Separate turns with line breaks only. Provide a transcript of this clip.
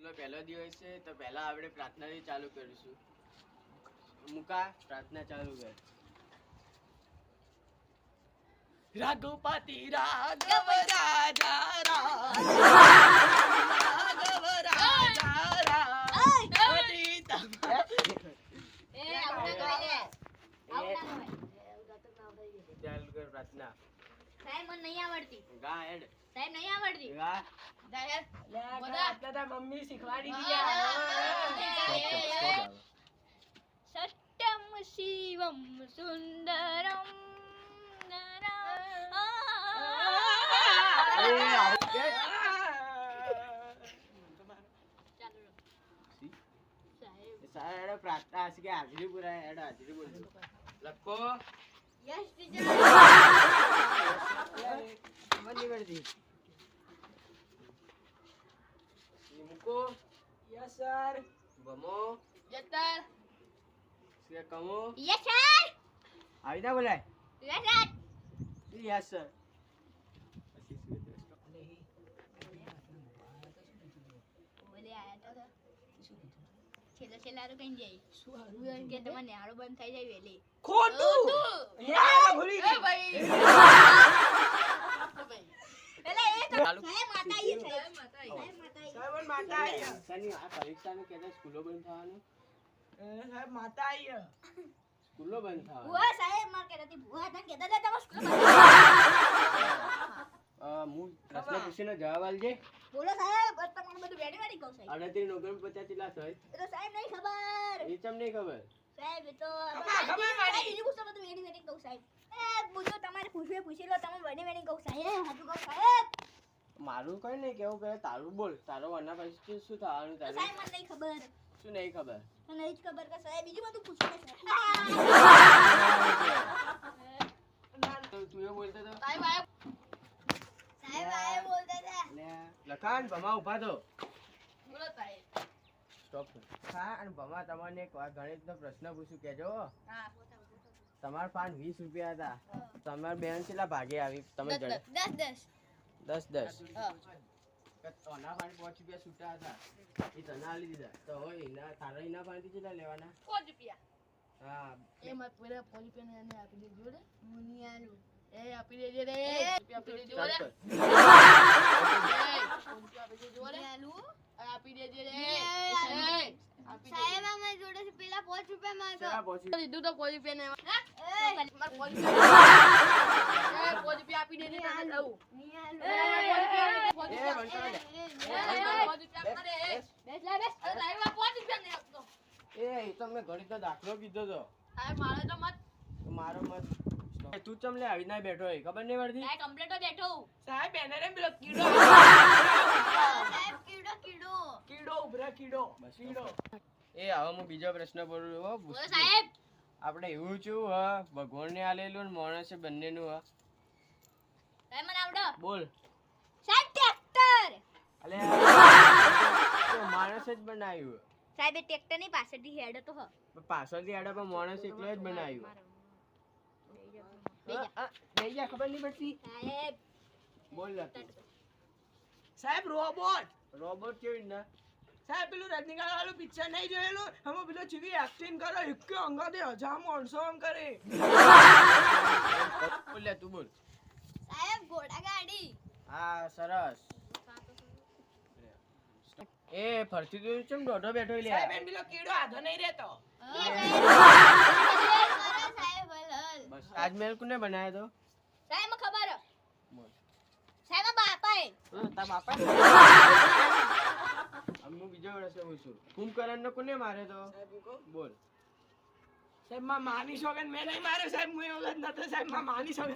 આજનો પહેલો દિવસ છે તો પહેલા આપણે પ્રાર્થનાથી ચાલુ કરીશું. મુકા પ્રાર્થના ચાલુ કર.
રઘુપતિ રાઘવ રાજા રામ રાઘવ રાજા રામ
ચાલુ કર પ્રાર્થના.
સાહેબ મને નહીં આવડતી.
ગા હેડ.
સાહેબ નહીં આવડતી.
ગા.
બધા મમ્મી શીખવાડી
સત્યમ શિવમ સુંદરમ
સાહેબ પ્રાર્થના હશે કે હાજરી પુરાય હેડ હાજરી બોલ લખો.
Yes teacher.
બંધી કરી દી. મુકો.
Yes sir.
બમો.
Yes sir.
સે કમો.
Yes sir.
આવી ના બોલાય.
Yes sir.
Yes sir.
છેલ્લા તો કઈ જાય શું કે તમારે નેહાળો બંધ થઈ જાય વેલી
ખોટું ભૂલી ગઈ
પેલા એ તો
ચાલુ.
સાહેબ માતા આવી છે સાહેબ માતા
સાહેબ માતા આવી
પરીક્ષાની આ પરીક્ષાનું કહેતા સ્કૂલો બંધ થવાનું.
સાહેબ માતા આવી
સ્કૂલો બંધ થવાનું.
ભુવા સાહેબ માર કહેતી ભુવા તને કહેતા હતા તમાર સ્કૂલ
હું પ્રશ્ન પૂછીને જવાબ આલજે.
બોલો સાહેબ તમારું બધું વેડી વેડી કહું સાહેબ
38 50 લાખ હોય
એ તો સાહેબ નહીં ખબર
એ ચમ નહીં ખબર.
સાહેબ એ તો
ખબર મારી.
બીજું પૂછો બધું વેડી વેડી કહું સાહેબ એ પૂછો તમારે પૂછી લો તમે વેડી વેડી કહું સાહેબ હાજુ કહું સાહેબ
મારું કઈ નહીં કેવું પહેલા તારું બોલ. તારો વરના પછી શું થવાનું
તો
તારે
સાહેબ મને નહીં ખબર
શું નહીં ખબર.
મને નહીં જ ખબર કે સાહેબ બીજું બધું પૂછો ને સાહેબ
તો તું એ બોલતો તો
સાહેબ આયા બોલતા હતા
લે લખાણ ભમા ઉભા થો.
બોલો સાહેબ
સ્ટોપ. હા અને ભમા તમને એક ગણિતનો પ્રશ્ન પૂછું કેજો.
હા
તમાર પાન 20 રૂપિયા હતા. તમાર બેન કેટલા ભાગે આવી તમે ગણે 10 ઓના પાન 5 રૂપિયા છૂટા હતા એ તને આલી દીધા તો હવે એના તારા એના પાનથી કેટલા લેવાના?
5 રૂપિયા
હા
એ મત પેલા 5 રૂપિયા ને આપી દેજો રે મુનિયાલુ એ આપી દેજે રે આપી દેજો રે આપી દેજો રે આપી દેજે રે સાહેબ અમે જોડે થી પેલા 5 રૂપિયા માંગો દીધું તો 5 રૂપિયા ને માર 5 રૂપિયા આપી દેજે તને દઉં
એ તો મેં ગણિતનો દાખલો કીધો તો મારો મત તું ચમ લે આવી ના બેઠો હોય ખબર નહીં પડતી.
સાહેબ બેનરે પેલો કીડો કીડો ઉભરા કીડો કીડો
એ હવે હું બીજો પ્રશ્ન બોલું હો. આપણે એવું છું હ ભગવાનને આલેલું ને માણસે બંનેનું હ બોલ. અલે તો માણસ જ બનાવ્યું.
સાહેબ ટ્રેક્ટર ની પાછળથી હેડ તો હ
પાછળથી આડા પણ માણસ એકલો જ બનાવ્યું. બેઈ જા ખબર નહીં પડતી.
સાહેબ
બોલ લખી.
સાહેબ રોબોટ
રોબોટ કેવી ના
સાહેબ પેલું રજનીકાંત વાળું પિક્ચર નહીં જોયેલું એમાં પેલો ચીવી એક્ટિંગ કરે એક અંગાતે 1000 આમ કરે
બોલ લે તું બોલ.
સાહેબ ઘોડા ગાડી
હા સરસ. એ ફરતી તું ચમ દોઢો બેઠો લે.
સાહેબ એમ પેલો કીડો આધો નહીં રહેતો
સાહેબ
બસ આજ મેલ કોને બનાવ્યો તો?
સાહેબ મને ખબર
બોલ.
સાહેબ બાપાએ
તાર બાપા હું બીજો પ્રશ્ન પૂછું. કુંભકર્ણને કોને માર્યો તો? બોલ.
સાહેબ માં માની સોગન મેં નહીં માર્યો સાહેબ હું એવું જ નતો સાહેબ માં માની સોગન